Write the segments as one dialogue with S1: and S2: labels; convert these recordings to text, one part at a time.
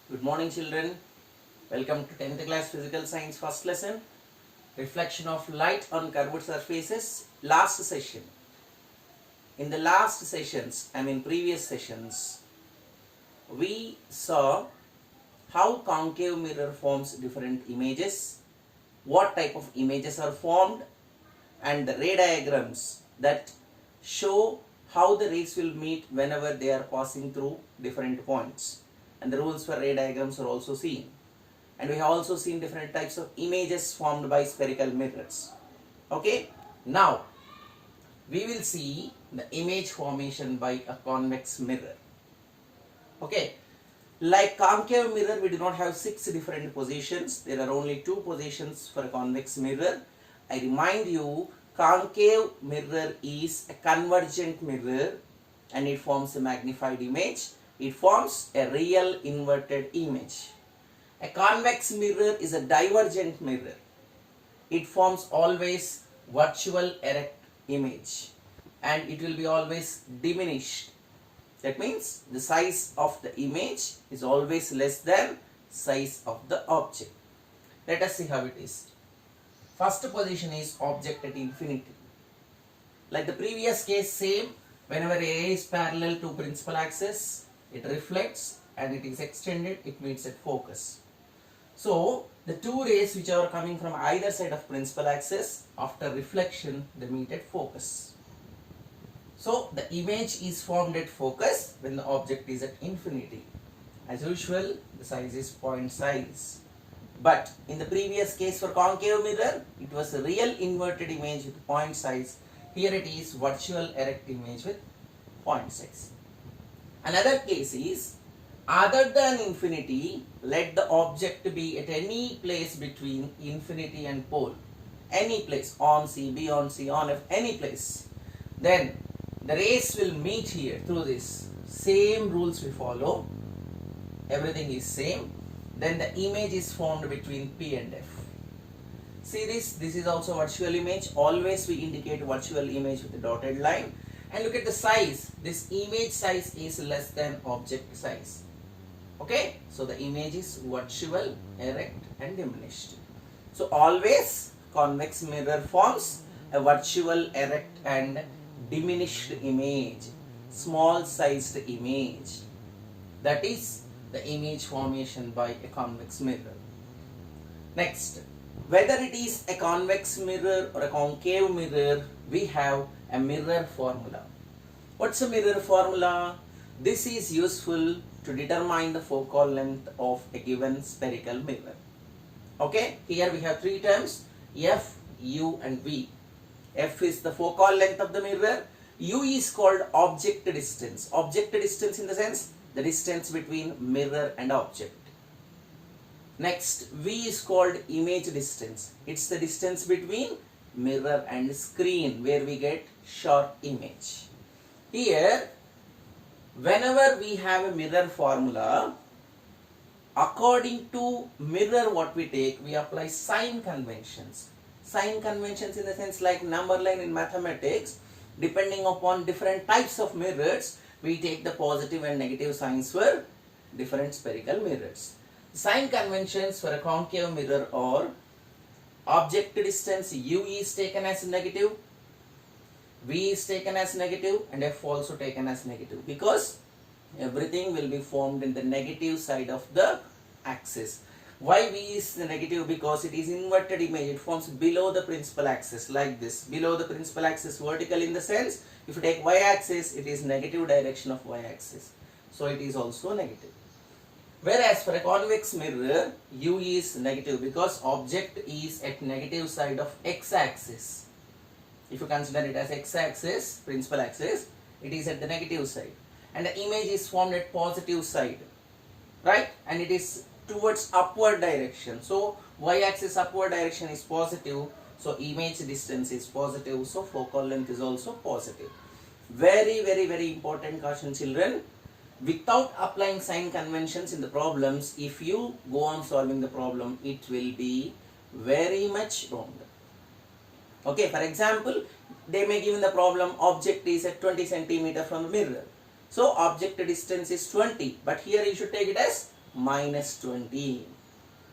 S1: Good morning, children. Welcome to 10th class Physical Science first lesson. Reflection of light on curved surfaces. Last session. In the last sessions, previous sessions, we saw how concave mirror forms different images, what type of images are formed, and the ray diagrams that show how the rays will meet whenever they are passing through different points. And the rules for ray diagrams are also seen. And we have also seen different types of images formed by spherical mirrors. Okay, now we will see the image formation by a convex mirror. Okay, like concave mirror, we do not have 6 different positions. There are only 2 positions for a convex mirror. I remind you, concave mirror is a convergent mirror and it forms a magnified image. It forms a real inverted image. A convex mirror is a divergent mirror. It forms always virtual erect image and it will be always diminished. That means the size of the image is always less than size of the object. Let us see how it is. First position is object at infinity. Like the previous case, same. Whenever a ray is parallel to principal axis, it reflects and it is extended, it meets at focus. So the 2 rays which are coming from either side of principal axis, after reflection they meet at focus. So the image is formed at focus when the object is at infinity. As usual, the size is point size. But in the previous case for concave mirror, it was a real inverted image with point size. Here it is virtual erect image with point size. Another case is, other than infinity, let the object be at any place between infinity and pole. Any place, on C, beyond C, on F, any place. Then the rays will meet here through this. Same rules we follow. Everything is same. Then the image is formed between P and F. See this is also virtual image. Always we indicate virtual image with a dotted line. And look at the size. This image size is less than object size. Okay, so the image is virtual, erect and diminished. So always convex mirror forms a virtual, erect and diminished image, small sized image. That is the image formation by a convex mirror. Next, whether it is a convex mirror or a concave mirror, we have a mirror formula. What's a mirror formula? This is useful to determine the focal length of a given spherical mirror. Okay, here we have 3 terms, F, U and V. F is the focal length of the mirror. U is called object distance. Object distance in the sense, the distance between mirror and object. Next, V is called image distance. It's the distance between mirror and screen where we get sharp image. Here, whenever we have a mirror formula, according to mirror what we take, we apply sign conventions. Sign conventions in the sense like number line in mathematics, depending upon different types of mirrors, we take the positive and negative signs for different spherical mirrors. Sign conventions for a concave mirror are object distance U is taken as negative, V is taken as negative and F also taken as negative, because everything will be formed in the negative side of the axis. Why V is the negative? Because it is inverted image. It forms below the principal axis like this. Below the principal axis, vertical in the sense, if you take y axis, it is negative direction of y axis. So it is also negative. Whereas for a convex mirror, U is negative because object is at negative side of x axis. If you consider it as x axis, principal axis, it is at the negative side. And the image is formed at positive side. Right? And it is towards upward direction. So y axis upward direction is positive. So image distance is positive. So focal length is also positive. Very, very, very important caution, children. Without applying sign conventions in the problems, if you go on solving the problem, it will be very much wrong. Okay, for example, they may give in the problem object is at 20 centimeter from the mirror. So object distance is 20, but here you should take it as minus 20.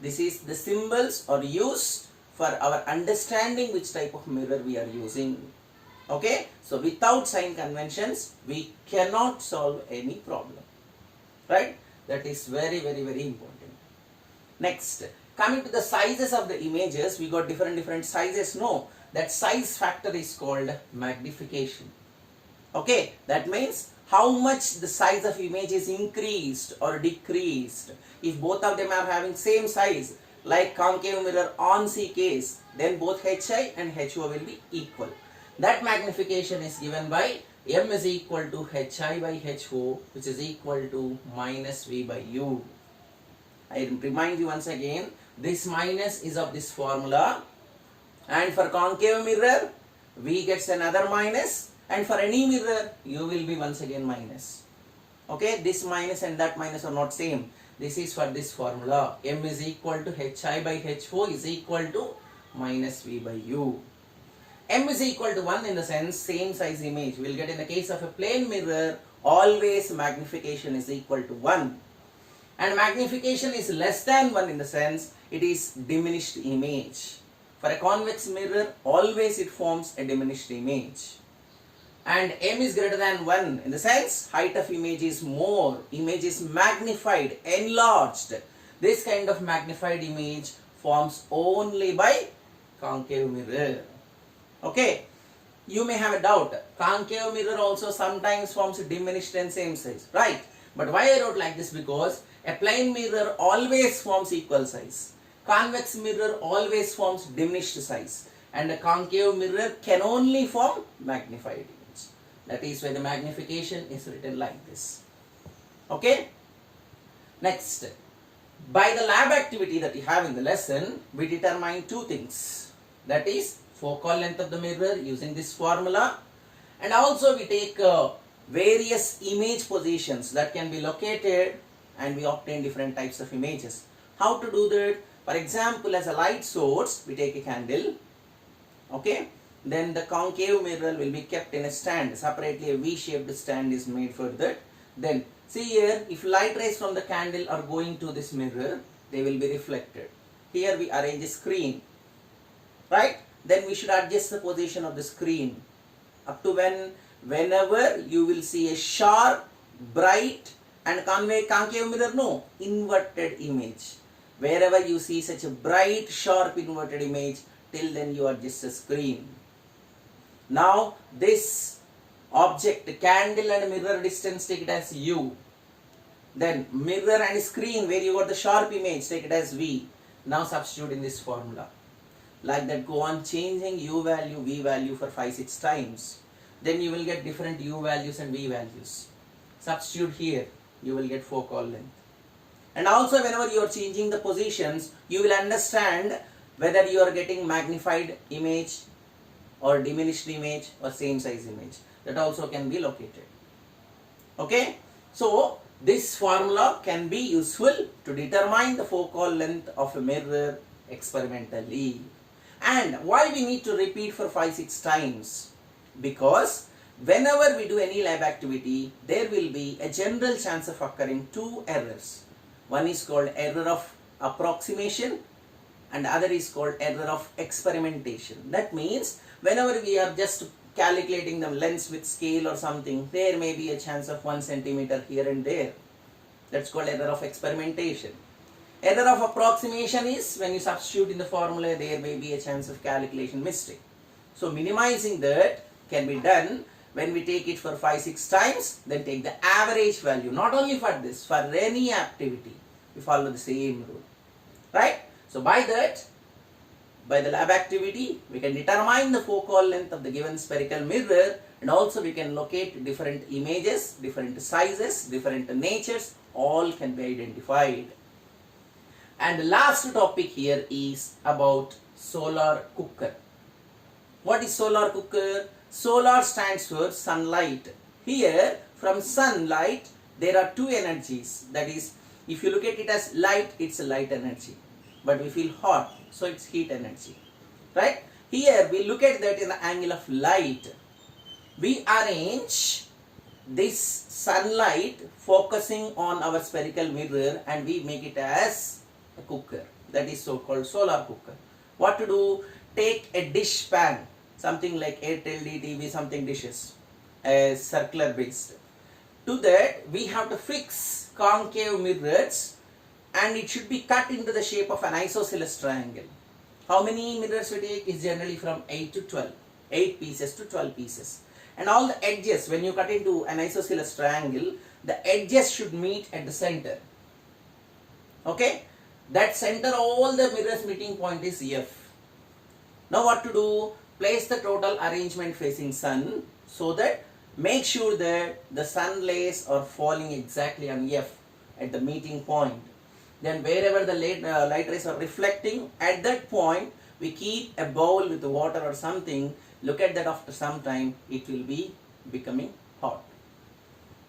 S1: This is the symbols are used for our understanding which type of mirror we are using. Okay, so without sign conventions we cannot solve any problem, right? That is very important. Next, coming to the sizes of the images, we got different sizes. No, that size factor is called magnification. Okay, that means how much the size of image is increased or decreased. If both of them are having same size, like concave mirror on C case, then both HI and HO will be equal. That magnification is given by M is equal to HI by HO, which is equal to minus V by U. I remind you once again, this minus is of this formula, and for concave mirror V gets another minus, and for any mirror U will be once again minus. Okay, this minus and that minus are not same. This is for this formula. M is equal to HI by HO is equal to minus V by U. M is equal to 1 in the sense same size image. We will get in the case of a plane mirror, always magnification is equal to 1. And magnification is less than 1 in the sense it is diminished image. For a convex mirror, always it forms a diminished image. And M is greater than 1 in the sense height of image is more, image is magnified, enlarged. This kind of magnified image forms only by concave mirror. Okay, you may have a doubt, concave mirror also sometimes forms diminished and same size, right? But why I wrote like this? Because a plane mirror always forms equal size, convex mirror always forms diminished size, and a concave mirror can only form magnified image. That is why the magnification is written like this. Okay. Next, by the lab activity that we have in the lesson, we determine two things. That is focal length of the mirror using this formula, and also we take various image positions that can be located, and we obtain different types of images. How to do that? For example, as a light source, we take a candle. Okay. Then the concave mirror will be kept in a stand. Separately a V-shaped stand is made for that. Then see here, if light rays from the candle are going to this mirror, they will be reflected. Here we arrange a screen, right? Then we should adjust the position of the screen up to whenever you will see a sharp, bright and concave mirror, no, inverted image. Wherever you see such a bright, sharp inverted image, till then you adjust the screen. Now this object, candle and mirror distance, take it as U. Then mirror and screen, where you got the sharp image, take it as V. Now substitute in this formula. Like that, go on changing U value, V value for 5-6 times. Then you will get different U values and V values. Substitute here, you will get focal length. And also whenever you are changing the positions, you will understand whether you are getting magnified image or diminished image or same size image. That also can be located. Okay, so this formula can be useful to determine the focal length of a mirror experimentally. And why we need to repeat for 5-6 times? Because whenever we do any lab activity, there will be a general chance of occurring two errors. One is called error of approximation and the other is called error of experimentation. That means whenever we are just calculating the lengths with scale or something, there may be a chance of 1 centimeter here and there. That's called error of experimentation. Error of approximation is when you substitute in the formula, there may be a chance of calculation mistake. So minimizing that can be done when we take it for 5-6 times, then take the average value. Not only for this, for any activity, we follow the same rule. Right? So by that, by the lab activity, we can determine the focal length of the given spherical mirror, and also we can locate different images, different sizes, different natures, all can be identified. And the last topic here is about solar cooker. What is solar cooker? Solar stands for sunlight. Here, from sunlight, there are two energies. That is, if you look at it as light, it's a light energy. But we feel hot, so it's heat energy. Right? Here, we look at that in the angle of light. We arrange this sunlight focusing on our spherical mirror and we make it as a cooker, that is so called solar cooker. What to do? Take a dish pan, something like Airtel TV, something dishes, circular based. To that we have to fix concave mirrors and it should be cut into the shape of an isosceles triangle. How many mirrors we take? Is generally from 8 to 12, 8 pieces to 12 pieces. And all the edges, when you cut into an isosceles triangle, the edges should meet at the center. Okay? That center, all the mirrors meeting point is F. Now what to do? Place the total arrangement facing sun so that make sure that the sun rays are falling exactly on F at the meeting point. Then wherever the light rays are reflecting, at that point we keep a bowl with water or something. Look at that, after some time it will be becoming hot.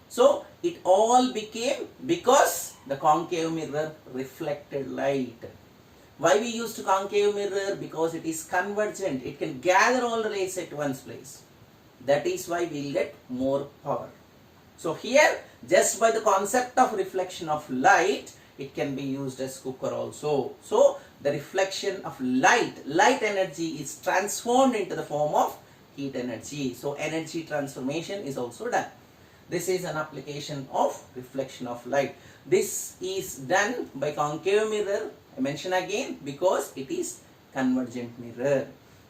S1: So it all became because the concave mirror reflected light. Why we used concave mirror? Because it is convergent. It can gather all the rays at one place. That is why we get more power. So here, just by the concept of reflection of light, it can be used as cooker also. So the reflection of light energy is transformed into the form of heat energy. So energy transformation is also done. This is an application of reflection of light. This is done by concave mirror. I mention again because it is convergent mirror.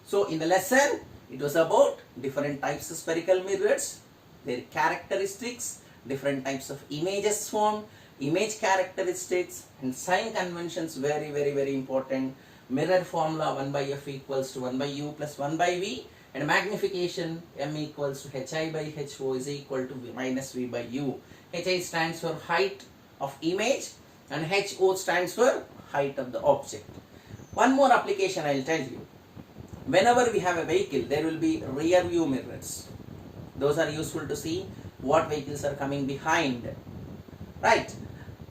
S1: So in the lesson, it was about different types of spherical mirrors, their characteristics, different types of images formed, image characteristics and sign conventions, very important. Mirror formula 1 by F equals to 1 by U plus 1 by V, and magnification M equals to HI by HO is equal to V minus V by U. HI stands for height of image and HO stands for height of the object. One more application I will tell you. Whenever we have a vehicle, there will be rear view mirrors. Those are useful to see what vehicles are coming behind. Right?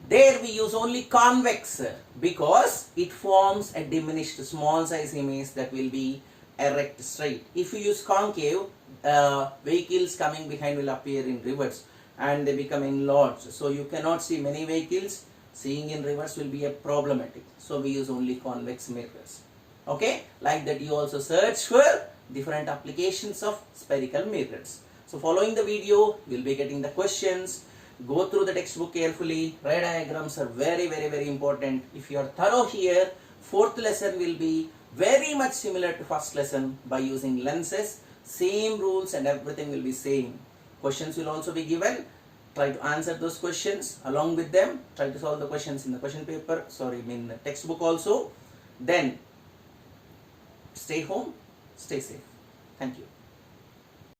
S1: There we use only convex because it forms a diminished small size image that will be erect straight. If you use concave, vehicles coming behind will appear in reverse and they become enlarged. So you cannot see many vehicles. Seeing in reverse will be a problematic. So we use only convex mirrors. Okay? Like that you also search for different applications of spherical mirrors. So following the video, you will be getting the questions. Go through the textbook carefully. Ray diagrams are very important. If you are thorough here, fourth lesson will be very much similar to first lesson by using lenses. Same rules and everything will be same. Questions will also be given. Try to answer those questions along with them. Try to solve the questions in the question paper. In the textbook also. Then stay home, stay safe. Thank you.